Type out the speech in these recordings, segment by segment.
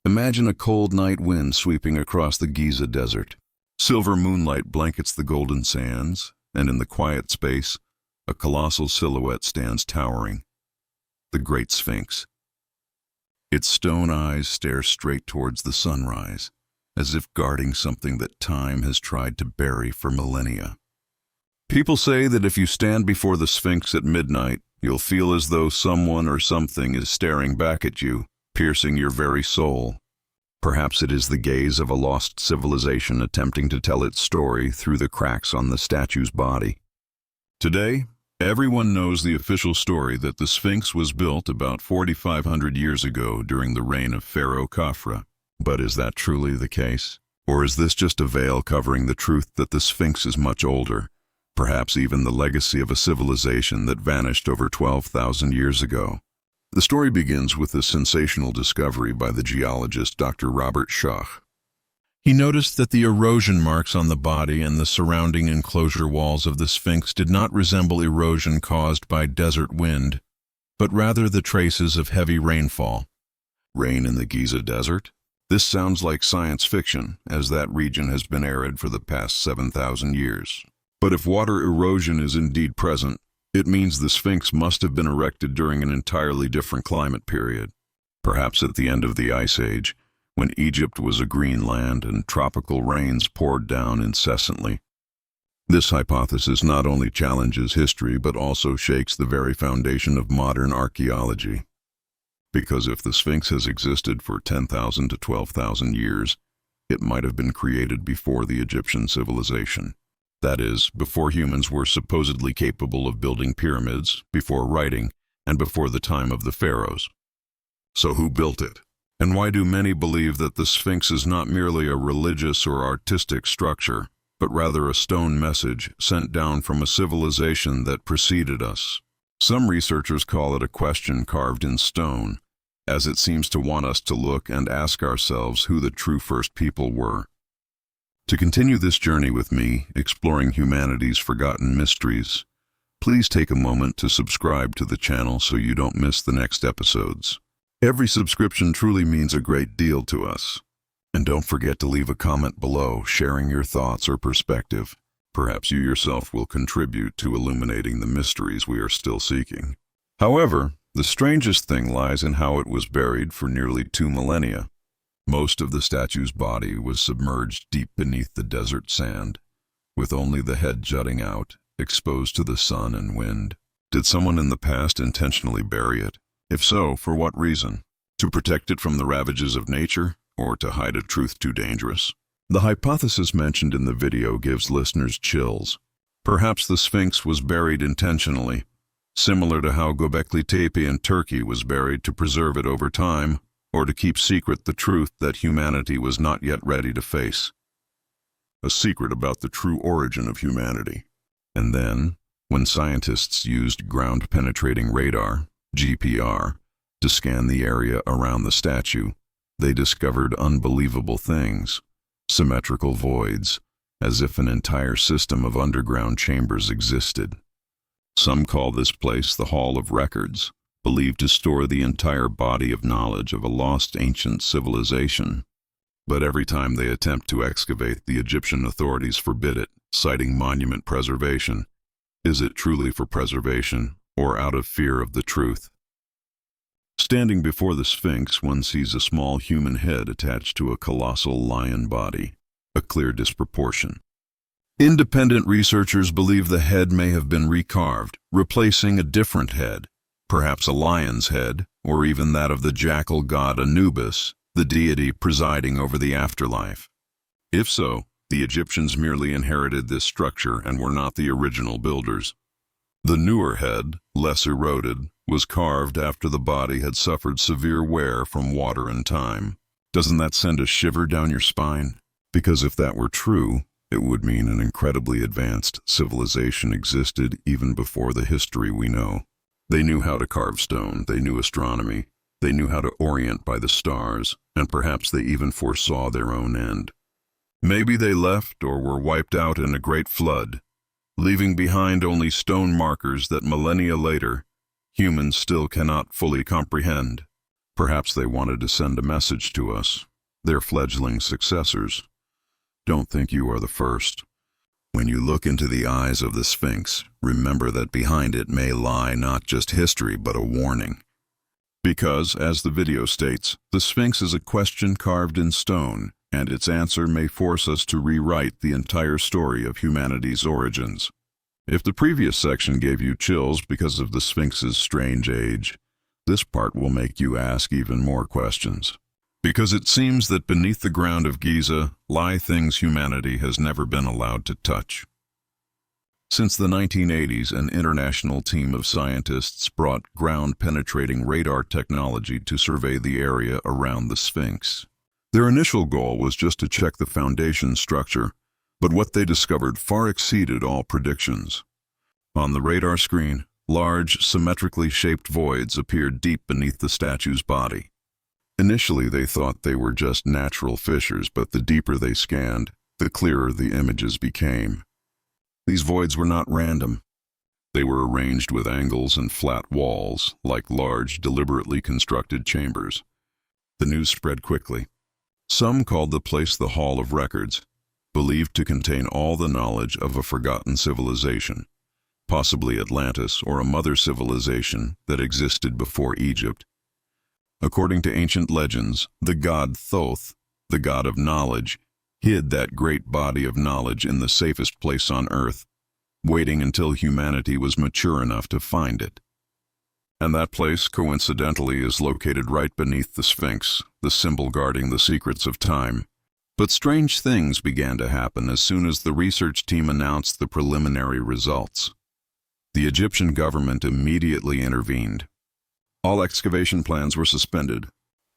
Imagine a cold night wind sweeping across the Giza desert. Silver moonlight blankets the golden sands, and in the quiet space, a colossal silhouette stands towering. The Great Sphinx. Its stone eyes stare straight towards the sunrise, as if guarding something that time has tried to bury for millennia. People say that if you stand before the Sphinx at midnight, you'll feel as though someone or something is staring back at you, piercing your very soul. Perhaps it is the gaze of a lost civilization attempting to tell its story through the cracks on the statue's body. Today, everyone knows the official story that the Sphinx was built about 4,500 years ago during the reign of Pharaoh Khafre. But is that truly the case? Or is this just a veil covering the truth that the Sphinx is much older, perhaps even the legacy of a civilization that vanished over 12,000 years ago? The story begins with a sensational discovery by the geologist Dr. Robert Schoch. He noticed that the erosion marks on the body and the surrounding enclosure walls of the Sphinx did not resemble erosion caused by desert wind, but rather the traces of heavy rainfall. Rain in the Giza desert? This sounds like science fiction, as that region has been arid for the past 7,000 years. But if water erosion is indeed present, it means the Sphinx must have been erected during an entirely different climate period, perhaps at the end of the Ice Age, when Egypt was a green land and tropical rains poured down incessantly. This hypothesis not only challenges history but also shakes the very foundation of modern archaeology. Because if the Sphinx has existed for 10,000 to 12,000 years, it might have been created before the Egyptian civilization. That is, before humans were supposedly capable of building pyramids, before writing, and before the time of the pharaohs. So who built it? And why do many believe that the Sphinx is not merely a religious or artistic structure, but rather a stone message sent down from a civilization that preceded us? Some researchers call it a question carved in stone, as it seems to want us to look and ask ourselves who the true first people were. To continue this journey with me, exploring humanity's forgotten mysteries, please take a moment to subscribe to the channel so you don't miss the next episodes. Every subscription truly means a great deal to us. And don't forget to leave a comment below, sharing your thoughts or perspective. Perhaps you yourself will contribute to illuminating the mysteries we are still seeking. However, the strangest thing lies in how it was buried for nearly 2 millennia. Most of the statue's body was submerged deep beneath the desert sand, with only the head jutting out, exposed to the sun and wind. Did someone in the past intentionally bury it? If so, for what reason? To protect it from the ravages of nature, or to hide a truth too dangerous? The hypothesis mentioned in the video gives listeners chills. Perhaps the Sphinx was buried intentionally, similar to how Göbekli Tepe in Turkey was buried to preserve it over time, or to keep secret the truth that humanity was not yet ready to face. A secret about the true origin of humanity. And then, when scientists used ground-penetrating radar, GPR, to scan the area around the statue, they discovered unbelievable things. Symmetrical voids, as if an entire system of underground chambers existed. Some call this place the Hall of Records, believed to store the entire body of knowledge of a lost ancient civilization. But every time they attempt to excavate, the Egyptian authorities forbid it, citing monument preservation. Is it truly for preservation, or out of fear of the truth? Standing before the Sphinx, one sees a small human head attached to a colossal lion body, a clear disproportion. Independent researchers believe the head may have been recarved, replacing a different head, perhaps a lion's head, or even that of the jackal god Anubis, the deity presiding over the afterlife. If so, the Egyptians merely inherited this structure and were not the original builders. The newer head, less eroded, was carved after the body had suffered severe wear from water and time. Doesn't that send a shiver down your spine? Because if that were true, it would mean an incredibly advanced civilization existed even before the history we know. They knew how to carve stone, they knew astronomy, they knew how to orient by the stars, and perhaps they even foresaw their own end. Maybe they left or were wiped out in a great flood, leaving behind only stone markers that millennia later, humans still cannot fully comprehend. Perhaps they wanted to send a message to us, their fledgling successors. Don't think you are the first. When you look into the eyes of the Sphinx, remember that behind it may lie not just history but a warning. Because, as the video states, the Sphinx is a question carved in stone, and its answer may force us to rewrite the entire story of humanity's origins. If the previous section gave you chills because of the Sphinx's strange age, this part will make you ask even more questions. Because it seems that beneath the ground of Giza lie things humanity has never been allowed to touch. Since the 1980s, an international team of scientists brought ground-penetrating radar technology to survey the area around the Sphinx. Their initial goal was just to check the foundation structure, but what they discovered far exceeded all predictions. On the radar screen, large, symmetrically shaped voids appeared deep beneath the statue's body. Initially, they thought they were just natural fissures, but the deeper they scanned, the clearer the images became. These voids were not random. They were arranged with angles and flat walls, like large, deliberately constructed chambers. The news spread quickly. Some called the place the Hall of Records, believed to contain all the knowledge of a forgotten civilization, possibly Atlantis or a mother civilization that existed before Egypt. According to ancient legends, the god Thoth, the god of knowledge, hid that great body of knowledge in the safest place on earth, waiting until humanity was mature enough to find it. And that place, coincidentally, is located right beneath the Sphinx, the symbol guarding the secrets of time. But strange things began to happen as soon as the research team announced the preliminary results. The Egyptian government immediately intervened. All excavation plans were suspended.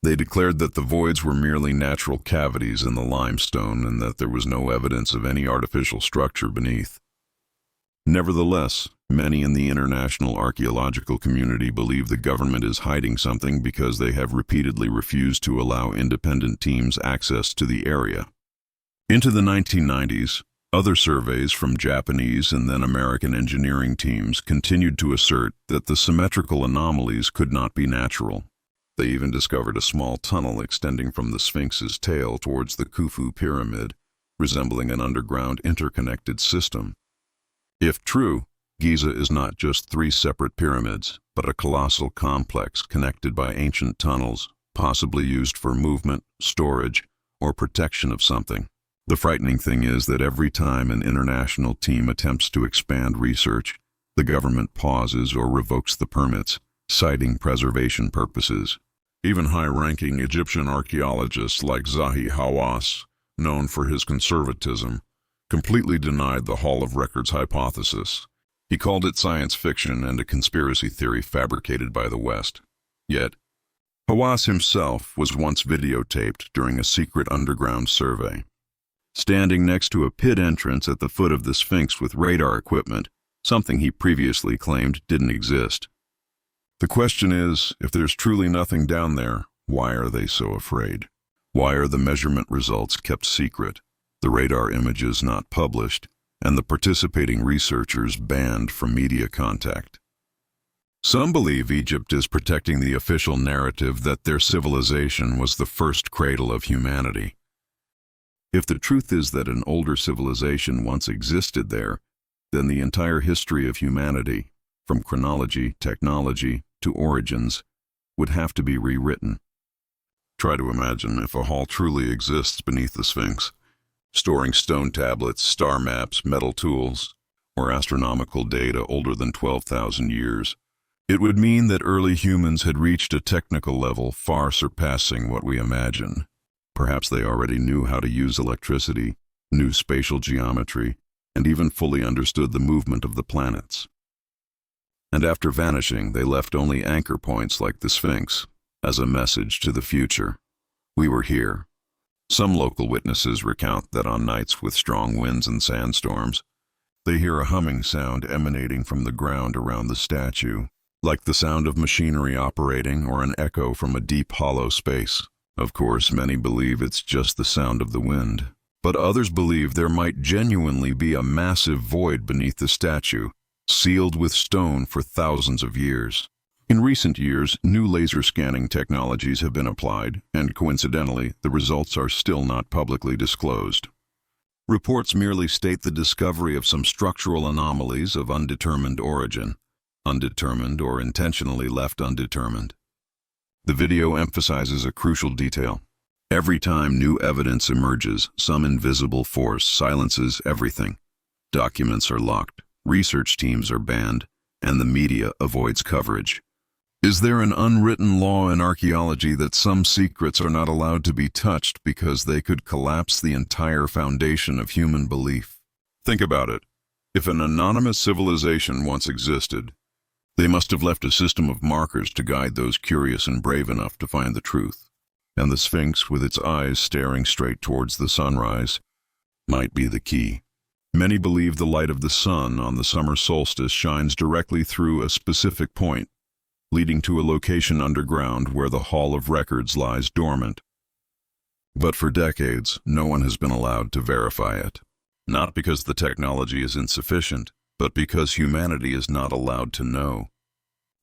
They declared that the voids were merely natural cavities in the limestone and that there was no evidence of any artificial structure beneath. Nevertheless, many in the international archaeological community believe the government is hiding something because they have repeatedly refused to allow independent teams access to the area. Into the 1990s, other surveys from Japanese and then American engineering teams continued to assert that the symmetrical anomalies could not be natural. They even discovered a small tunnel extending from the Sphinx's tail towards the Khufu pyramid, resembling an underground interconnected system. If true, Giza is not just three separate pyramids, but a colossal complex connected by ancient tunnels, possibly used for movement, storage, or protection of something. The frightening thing is that every time an international team attempts to expand research, the government pauses or revokes the permits, citing preservation purposes. Even high-ranking Egyptian archaeologists like Zahi Hawass, known for his conservatism, completely denied the Hall of Records hypothesis. He called it science fiction and a conspiracy theory fabricated by the West. Yet, Hawass himself was once videotaped during a secret underground survey. Standing next to a pit entrance at the foot of the Sphinx with radar equipment, something he previously claimed didn't exist. The question is, if there's truly nothing down there, why are they so afraid? Why are the measurement results kept secret, the radar images not published, and the participating researchers banned from media contact? Some believe Egypt is protecting the official narrative that their civilization was the first cradle of humanity. If the truth is that an older civilization once existed there, then the entire history of humanity, from chronology, technology, to origins, would have to be rewritten. Try to imagine if a hall truly exists beneath the Sphinx, storing stone tablets, star maps, metal tools, or astronomical data older than 12,000 years. It would mean that early humans had reached a technical level far surpassing what we imagine. Perhaps they already knew how to use electricity, knew spatial geometry, and even fully understood the movement of the planets. And after vanishing, they left only anchor points like the Sphinx, as a message to the future. We were here. Some local witnesses recount that on nights with strong winds and sandstorms, they hear a humming sound emanating from the ground around the statue, like the sound of machinery operating or an echo from a deep hollow space. Of course, many believe it's just the sound of the wind, but others believe there might genuinely be a massive void beneath the statue, sealed with stone for thousands of years. In recent years, new laser scanning technologies have been applied, and coincidentally, the results are still not publicly disclosed. Reports merely state the discovery of some structural anomalies of undetermined origin, undetermined or intentionally left undetermined. The video emphasizes a crucial detail. Every time new evidence emerges, some invisible force silences everything. Documents are locked, research teams are banned, and the media avoids coverage. Is there an unwritten law in archaeology that some secrets are not allowed to be touched because they could collapse the entire foundation of human belief? Think about it. If an anonymous civilization once existed, they must have left a system of markers to guide those curious and brave enough to find the truth. And the Sphinx, with its eyes staring straight towards the sunrise, might be the key. Many believe the light of the sun on the summer solstice shines directly through a specific point, leading to a location underground where the Hall of Records lies dormant. But for decades, no one has been allowed to verify it. Not because the technology is insufficient, but because humanity is not allowed to know.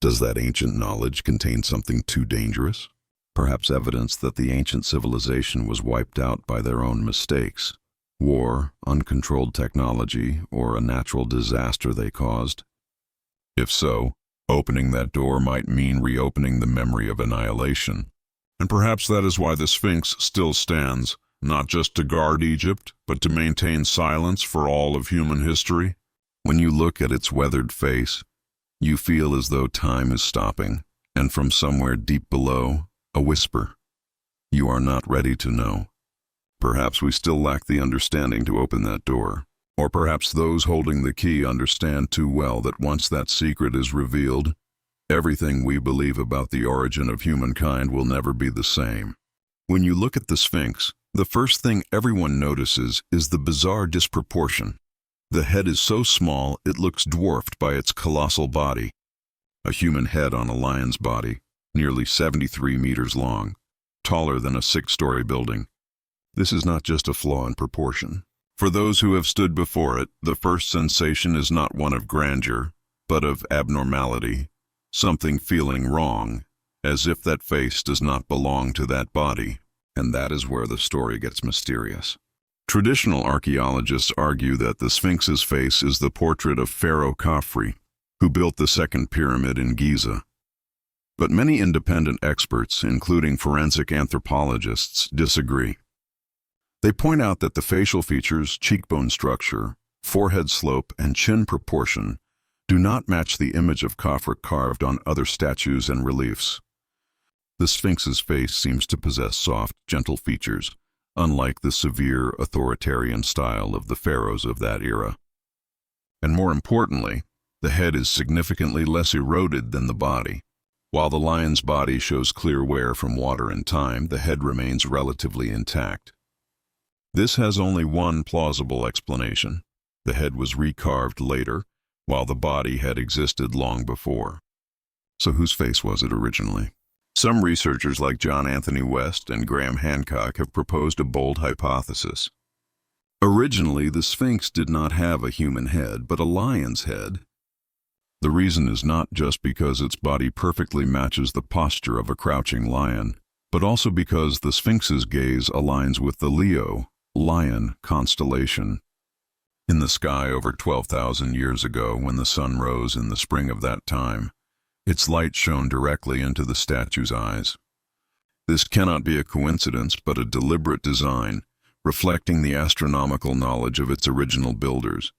Does that ancient knowledge contain something too dangerous? Perhaps evidence that the ancient civilization was wiped out by their own mistakes. War, uncontrolled technology, or a natural disaster they caused? If so, opening that door might mean reopening the memory of annihilation. And perhaps that is why the Sphinx still stands, not just to guard Egypt, but to maintain silence for all of human history. When you look at its weathered face, you feel as though time is stopping, and from somewhere deep below, a whisper. You are not ready to know. Perhaps we still lack the understanding to open that door. Or perhaps those holding the key understand too well that once that secret is revealed, everything we believe about the origin of humankind will never be the same. When you look at the Sphinx, the first thing everyone notices is the bizarre disproportion. The head is so small it looks dwarfed by its colossal body. A human head on a lion's body, nearly 73 meters long, taller than a 6-story building. This is not just a flaw in proportion. For those who have stood before it, the first sensation is not one of grandeur, but of abnormality, something feeling wrong, as if that face does not belong to that body, and that is where the story gets mysterious. Traditional archaeologists argue that the Sphinx's face is the portrait of Pharaoh Khafre, who built the second pyramid in Giza. But many independent experts, including forensic anthropologists, disagree. They point out that the facial features, cheekbone structure, forehead slope, and chin proportion do not match the image of Khafre carved on other statues and reliefs. The Sphinx's face seems to possess soft, gentle features, unlike the severe, authoritarian style of the pharaohs of that era. And more importantly, the head is significantly less eroded than the body. While the lion's body shows clear wear from water and time, the head remains relatively intact. This has only one plausible explanation. The head was recarved later, while the body had existed long before. So whose face was it originally? Some researchers like John Anthony West and Graham Hancock have proposed a bold hypothesis. Originally, the Sphinx did not have a human head, but a lion's head. The reason is not just because its body perfectly matches the posture of a crouching lion, but also because the Sphinx's gaze aligns with the Leo, lion constellation. In the sky over 12,000 years ago, when the sun rose in the spring of that time, its light shone directly into the statue's eyes. This cannot be a coincidence, but a deliberate design, reflecting the astronomical knowledge of its original builders.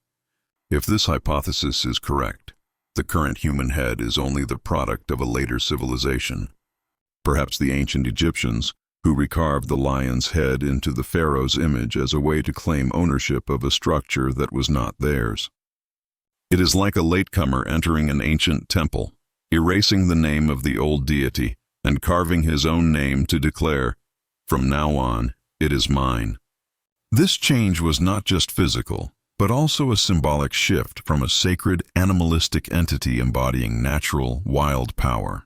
If this hypothesis is correct, the current human head is only the product of a later civilization. Perhaps the ancient Egyptians, who recarved the lion's head into the pharaoh's image as a way to claim ownership of a structure that was not theirs. It is like a latecomer entering an ancient temple, erasing the name of the old deity and carving his own name to declare, "From now on, it is mine." This change was not just physical, but also a symbolic shift from a sacred, animalistic entity embodying natural, wild power.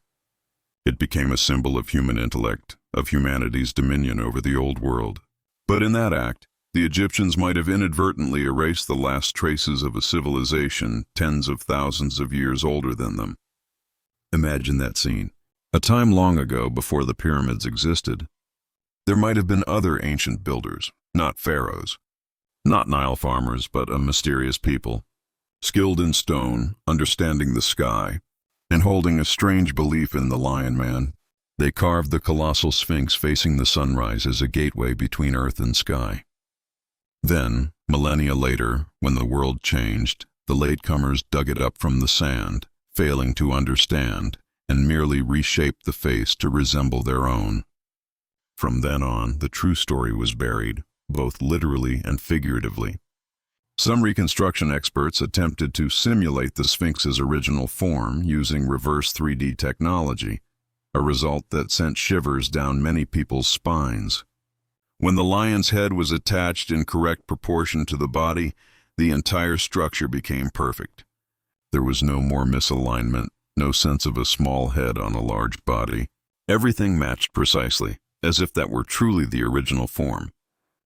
It became a symbol of human intellect, of humanity's dominion over the old world. But in that act, the Egyptians might have inadvertently erased the last traces of a civilization tens of thousands of years older than them. Imagine that scene. A time long ago, before the pyramids existed, there might have been other ancient builders, not pharaohs, not Nile farmers, but a mysterious people, skilled in stone, understanding the sky, and holding a strange belief in the Lion Man. They carved the colossal sphinx facing the sunrise as a gateway between earth and sky. Then, millennia later, when the world changed, the latecomers dug it up from the sand, failing to understand, and merely reshaped the face to resemble their own. From then on, the true story was buried, both literally and figuratively. Some reconstruction experts attempted to simulate the Sphinx's original form using reverse 3D technology, a result that sent shivers down many people's spines. When the lion's head was attached in correct proportion to the body, the entire structure became perfect. There was no more misalignment, no sense of a small head on a large body. Everything matched precisely, as if that were truly the original form.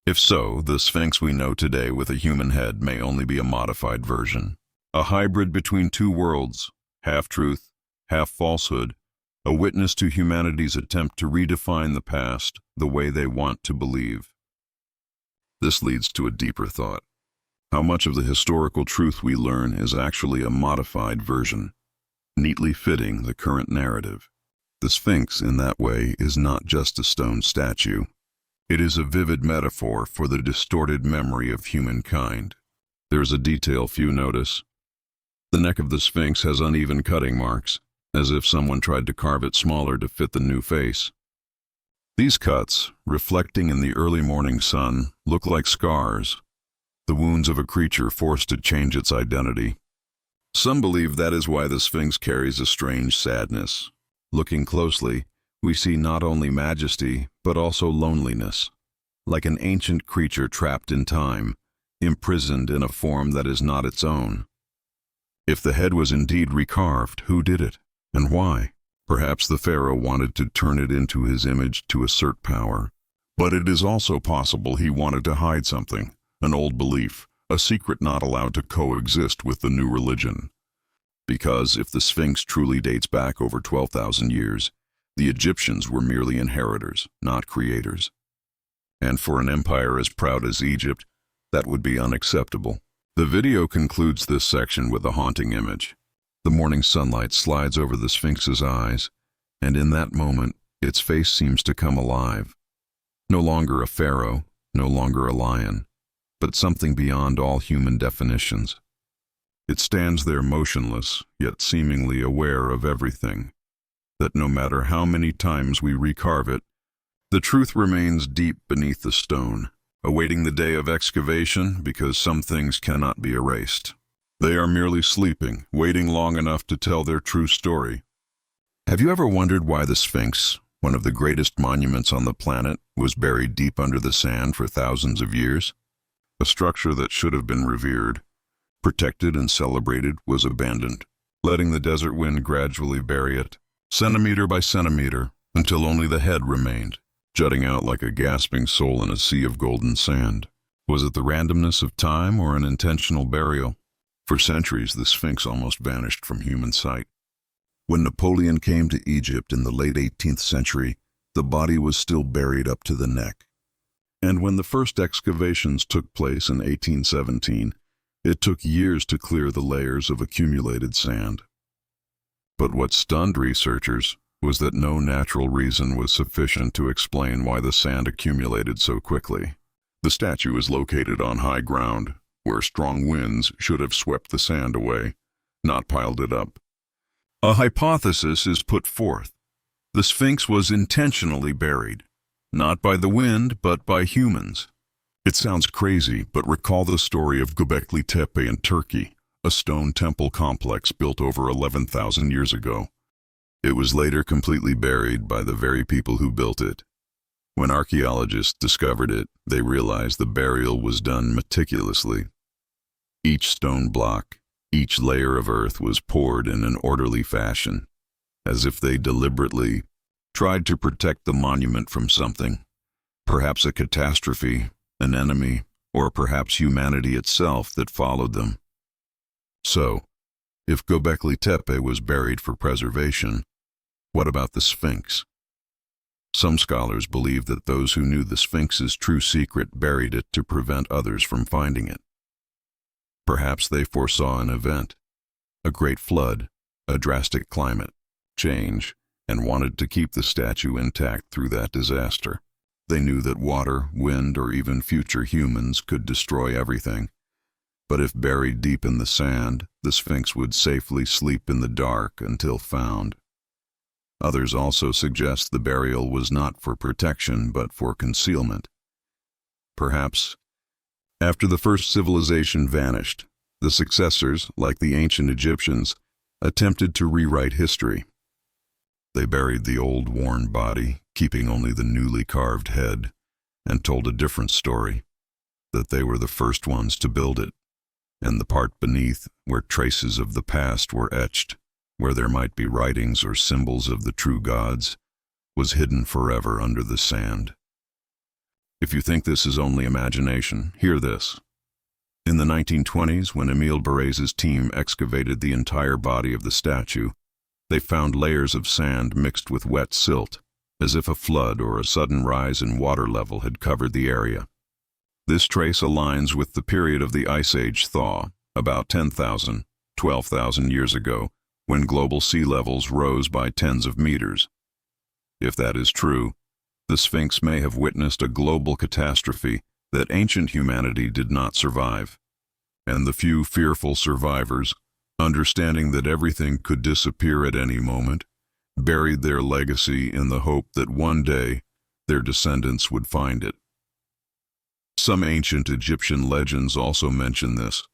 If so, the Sphinx we know today with a human head may only be a modified version, a hybrid between two worlds, half truth, half falsehood, a witness to humanity's attempt to redefine the past the way they want to believe. This leads to a deeper thought. How much of the historical truth we learn is actually a modified version, neatly fitting the current narrative? The Sphinx, in that way, is not just a stone statue. It is a vivid metaphor for the distorted memory of humankind. There's a detail few notice. The neck of the Sphinx has uneven cutting marks, as if someone tried to carve it smaller to fit the new face. These cuts, reflecting in the early morning sun, look like scars, the wounds of a creature forced to change its identity. Some believe that is why the Sphinx carries a strange sadness. Looking closely, we see not only majesty, but also loneliness, like an ancient creature trapped in time, imprisoned in a form that is not its own. If the head was indeed recarved, who did it, and why? Perhaps the pharaoh wanted to turn it into his image to assert power. But it is also possible he wanted to hide something, an old belief, a secret not allowed to coexist with the new religion. Because if the Sphinx truly dates back over 12,000 years, the Egyptians were merely inheritors, not creators. And for an empire as proud as Egypt, that would be unacceptable. The video concludes this section with a haunting image. The morning sunlight slides over the Sphinx's eyes, and in that moment, its face seems to come alive. No longer a pharaoh, no longer a lion, but something beyond all human definitions. It stands there motionless, yet seemingly aware of everything, that no matter how many times we recarve it, the truth remains deep beneath the stone, awaiting the day of excavation because some things cannot be erased. They are merely sleeping, waiting long enough to tell their true story. Have you ever wondered why the Sphinx, one of the greatest monuments on the planet, was buried deep under the sand for thousands of years? A structure that should have been revered, protected and celebrated, was abandoned, letting the desert wind gradually bury it, centimeter by centimeter, until only the head remained, jutting out like a gasping soul in a sea of golden sand. Was it the randomness of time or an intentional burial? For centuries, the Sphinx almost vanished from human sight. When Napoleon came to Egypt in the late 18th century, the body was still buried up to the neck. And when the first excavations took place in 1817, it took years to clear the layers of accumulated sand. But what stunned researchers was that no natural reason was sufficient to explain why the sand accumulated so quickly. The statue is located on high ground, where strong winds should have swept the sand away, not piled it up. A hypothesis is put forth. The Sphinx was intentionally buried, not by the wind, but by humans. It sounds crazy, but recall the story of Göbekli Tepe in Turkey, a stone temple complex built over 11,000 years ago. It was later completely buried by the very people who built it. When archaeologists discovered it, they realized the burial was done meticulously. Each stone block, each layer of earth was poured in an orderly fashion, as if they deliberately tried to protect the monument from something, perhaps a catastrophe, an enemy, or perhaps humanity itself that followed them. So, If Göbekli Tepe was buried for preservation, what about the Sphinx? Some scholars believe that those who knew the Sphinx's true secret buried it to prevent others from finding it. Perhaps they foresaw an event, a great flood, a drastic climate change, and wanted to keep the statue intact through that disaster. They knew that water, wind, or even future humans could destroy everything. But if buried deep in the sand, the Sphinx would safely sleep in the dark until found. Others also suggest the burial was not for protection but for concealment. Perhaps, after the first civilization vanished, the successors, like the ancient Egyptians, attempted to rewrite history. They buried the old worn body, keeping only the newly carved head, and told a different story, that they were the first ones to build it, and the part beneath, where traces of the past were etched, where there might be writings or symbols of the true gods, was hidden forever under the sand. If you think this is only imagination, hear this. In the 1920s, when Emile Barréz's team excavated the entire body of the statue, they found layers of sand mixed with wet silt, as if a flood or a sudden rise in water level had covered the area. This trace aligns with the period of the Ice Age thaw, about 10,000, 12,000 years ago, when global sea levels rose by tens of meters. If that is true, the Sphinx may have witnessed a global catastrophe that ancient humanity did not survive. And the few fearful survivors, understanding that everything could disappear at any moment, buried their legacy in the hope that one day their descendants would find it. Some ancient Egyptian legends also mention this.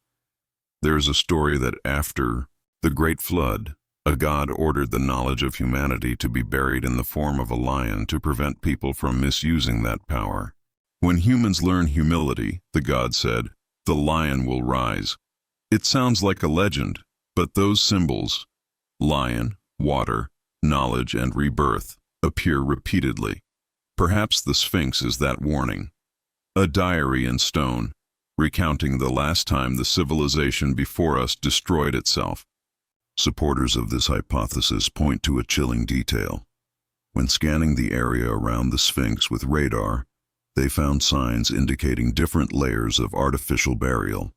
There is a story that after the Great Flood, a god ordered the knowledge of humanity to be buried in the form of a lion to prevent people from misusing that power. When humans learn humility, the god said, the lion will rise. It sounds like a legend, but those symbols, lion, water, knowledge, and rebirth, appear repeatedly. Perhaps the Sphinx is that warning. A diary in stone, recounting the last time the civilization before us destroyed itself. Supporters of this hypothesis point to a chilling detail. When scanning the area around the Sphinx with radar, they found signs indicating different layers of artificial burial.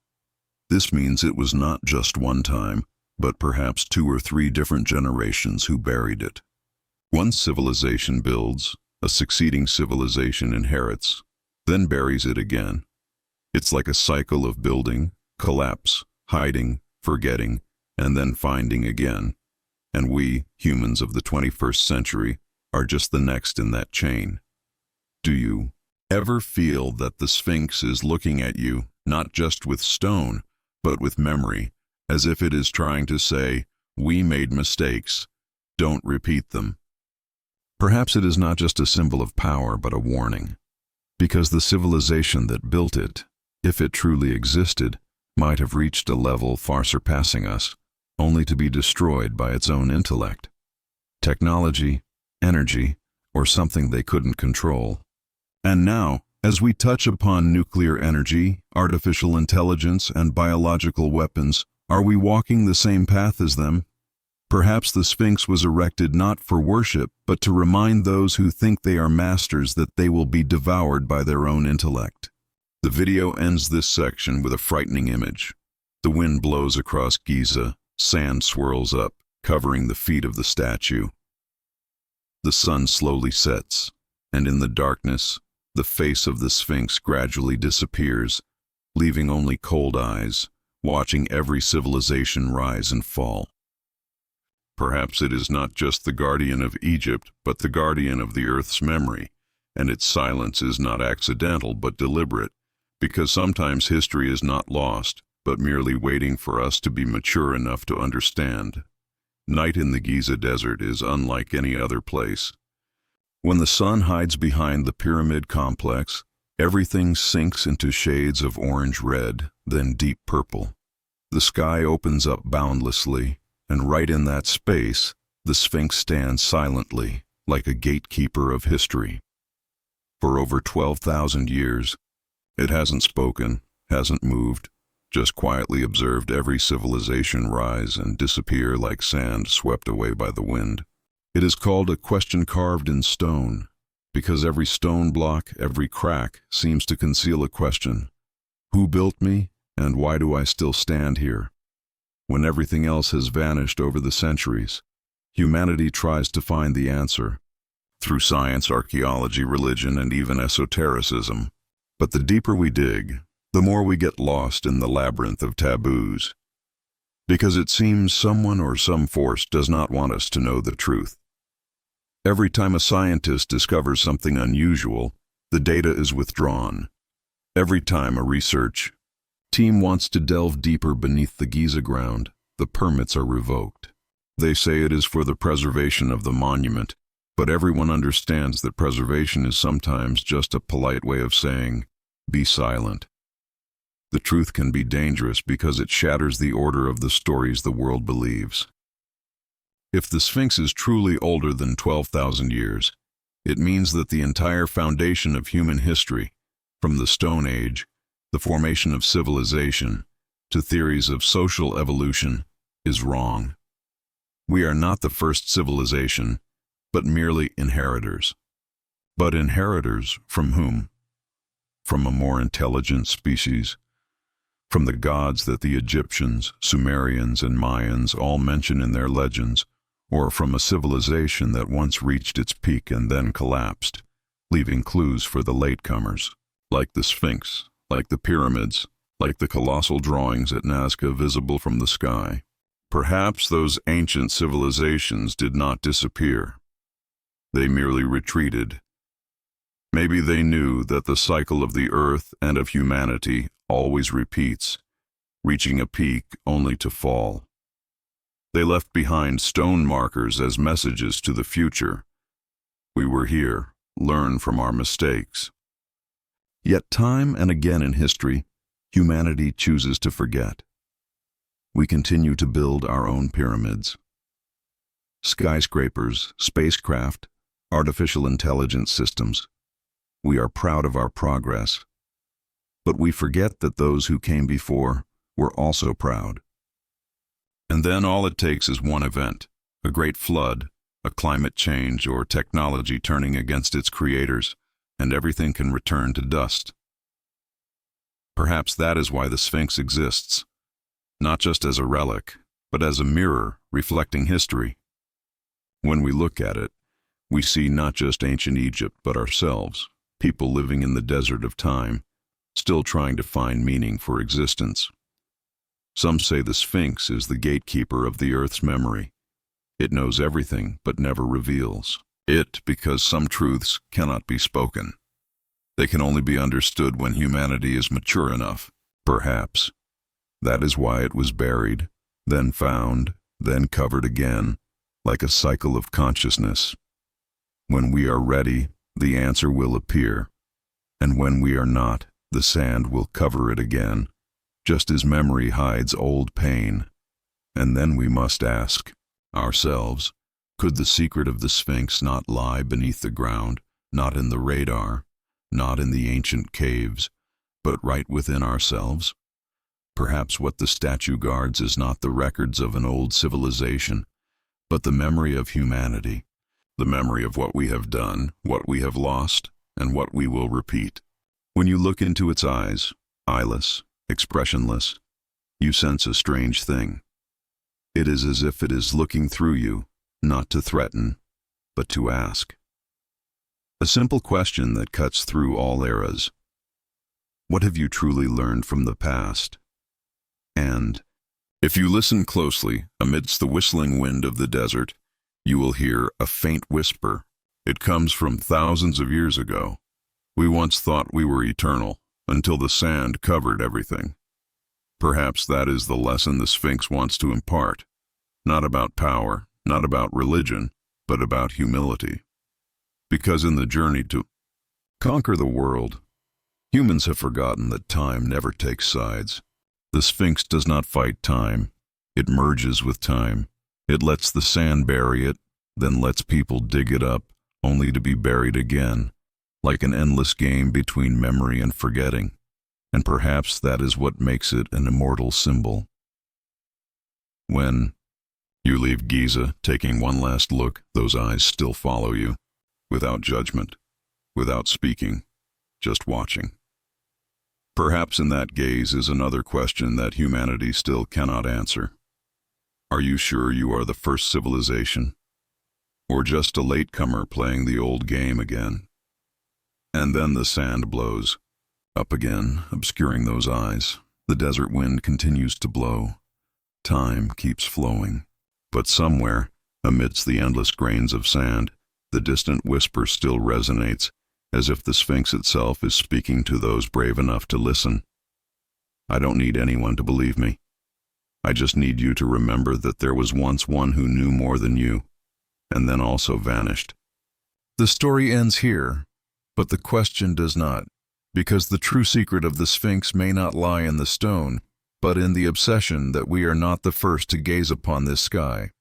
This means it was not just one time, but perhaps 2 or 3 different generations who buried it. One civilization builds, a succeeding civilization inherits, then buries it again. It's like a cycle of building, collapse, hiding, forgetting, and then finding again. And we, humans of the 21st century, are just the next in that chain. Do you ever feel that the Sphinx is looking at you, not just with stone, but with memory, as if it is trying to say, we made mistakes, don't repeat them? Perhaps it is not just a symbol of power, but a warning. Because the civilization that built it, if it truly existed, might have reached a level far surpassing us, only to be destroyed by its own intellect, technology, energy, or something they couldn't control. And now, as we touch upon nuclear energy, artificial intelligence, and biological weapons, are we walking the same path as them? Perhaps the Sphinx was erected not for worship, but to remind those who think they are masters that they will be devoured by their own intellect. The video ends this section with a frightening image. The wind blows across Giza, sand swirls up, covering the feet of the statue. The sun slowly sets, and in the darkness, the face of the Sphinx gradually disappears, leaving only cold eyes, watching every civilization rise and fall. Perhaps it is not just the guardian of Egypt, but the guardian of the Earth's memory, and its silence is not accidental but deliberate, because sometimes history is not lost, but merely waiting for us to be mature enough to understand. Night in the Giza Desert is unlike any other place. When the sun hides behind the pyramid complex, everything sinks into shades of orange-red, then deep purple. The sky opens up boundlessly, and right in that space, the Sphinx stands silently, like a gatekeeper of history. For over 12,000 years, it hasn't spoken, hasn't moved, just quietly observed every civilization rise and disappear like sand swept away by the wind. It is called a question carved in stone, because every stone block, every crack, seems to conceal a question. Who built me, and why do I still stand here? When everything else has vanished over the centuries, humanity tries to find the answer, through science, archaeology, religion, and even esotericism. But the deeper we dig, the more we get lost in the labyrinth of taboos, because it seems someone or some force does not want us to know the truth. Every time a scientist discovers something unusual, the data is withdrawn. Every time a research team wants to delve deeper beneath the Giza ground, the permits are revoked. They say it is for the preservation of the monument, but everyone understands that preservation is sometimes just a polite way of saying, be silent. The truth can be dangerous because it shatters the order of the stories the world believes. If the Sphinx is truly older than 12,000 years, it means that the entire foundation of human history, from the Stone Age, the formation of civilization, to theories of social evolution, is wrong. We are not the first civilization, but merely inheritors. But inheritors from whom? From a more intelligent species? From the gods that the Egyptians, Sumerians, and Mayans all mention in their legends, or from a civilization that once reached its peak and then collapsed, leaving clues for the latecomers, like the Sphinx, like the pyramids, like the colossal drawings at Nazca visible from the sky. Perhaps those ancient civilizations did not disappear. They merely retreated. Maybe they knew that the cycle of the earth and of humanity always repeats, reaching a peak only to fall. They left behind stone markers as messages to the future. We were here, learn from our mistakes. Yet time and again in history, humanity chooses to forget. We continue to build our own pyramids. Skyscrapers, spacecraft, artificial intelligence systems. We are proud of our progress. But we forget that those who came before were also proud. And then all it takes is one event, a great flood, a climate change, or technology turning against its creators, and everything can return to dust. Perhaps that is why the Sphinx exists, not just as a relic, but as a mirror reflecting history. When we look at it, we see not just ancient Egypt, but ourselves, people living in the desert of time, still trying to find meaning for existence. Some say the Sphinx is the gatekeeper of the Earth's memory. It knows everything, but never reveals it, because some truths cannot be spoken. They can only be understood when humanity is mature enough, perhaps. That is why it was buried, then found, then covered again, like a cycle of consciousness. When we are ready, the answer will appear, and when we are not, the sand will cover it again, just as memory hides old pain. And then we must ask ourselves, could the secret of the Sphinx not lie beneath the ground, not in the radar, not in the ancient caves, but right within ourselves? Perhaps what the statue guards is not the records of an old civilization, but the memory of humanity, the memory of what we have done, what we have lost, and what we will repeat. When you look into its eyes, eyeless, expressionless, you sense a strange thing. It is as if it is looking through you, not to threaten, but to ask. A simple question that cuts through all eras. What have you truly learned from the past? And, if you listen closely, amidst the whistling wind of the desert, you will hear a faint whisper. It comes from thousands of years ago. We once thought we were eternal, until the sand covered everything. Perhaps that is the lesson the Sphinx wants to impart. Not about power, not about religion, but about humility. Because in the journey to conquer the world, humans have forgotten that time never takes sides. The Sphinx does not fight time. It merges with time. It lets the sand bury it, then lets people dig it up, only to be buried again, like an endless game between memory and forgetting. and perhaps that is what makes it an immortal symbol. When you leave Giza, taking one last look, those eyes still follow you, without judgment, without speaking, just watching. Perhaps in that gaze is another question that humanity still cannot answer. Are you sure you are the first civilization? Or just a latecomer playing the old game again? And then the sand blows up again, obscuring those eyes. The desert wind continues to blow. Time keeps flowing. But somewhere, amidst the endless grains of sand, the distant whisper still resonates, as if the Sphinx itself is speaking to those brave enough to listen. I don't need anyone to believe me. I just need you to remember that there was once one who knew more than you, and then also vanished. The story ends here, but the question does not, because the true secret of the Sphinx may not lie in the stone, but in the obsession that we are not the first to gaze upon this sky.